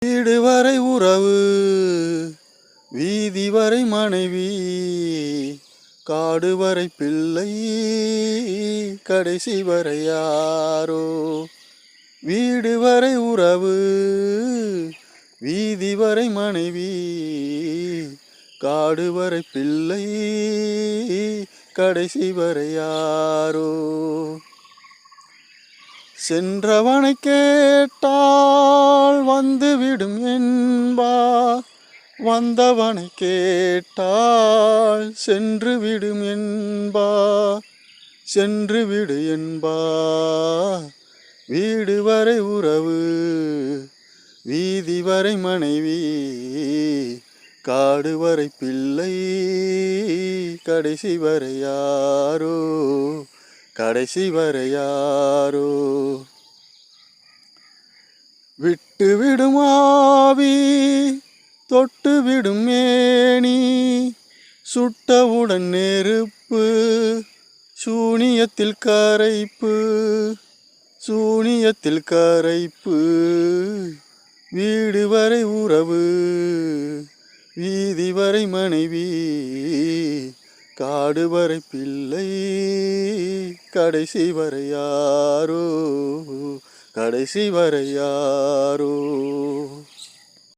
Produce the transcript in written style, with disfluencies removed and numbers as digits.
வீடு வரை உறவு, வீதி வரை மனைவி, காடு வரை பிள்ளை, கடைசி வரை யாரோ. வீடு வரை உறவு, வீதி வரை மனைவி, காடு வரை பிள்ளை, கடைசி வரை யாரோ. சென்றவனை கேட்டால் வந்துவிடும் என்பார், வந்தவனை கேட்டால் சென்று விடும் என்பார், சென்று விடு என்பார். வீடு வரை உறவு, வீதி வரை மனைவி, காடு வரை பிள்ளை, கடைசி வரை யாரோ, கடைசி வரை யாரோ. விட்டு விடும் ஆவி, தொட்டு விடும் மேனி, சுட்டவுடன் நெருப்பு, சூனியத்தில் கரைப்பு, சூனியத்தில் கரைப்பு. வீடு வரை உறவு, வீதி வரை மனைவி, காடு வரை பிள்ளை, கடைசி வரை யாரோ, கடைசி வரை யாரோ.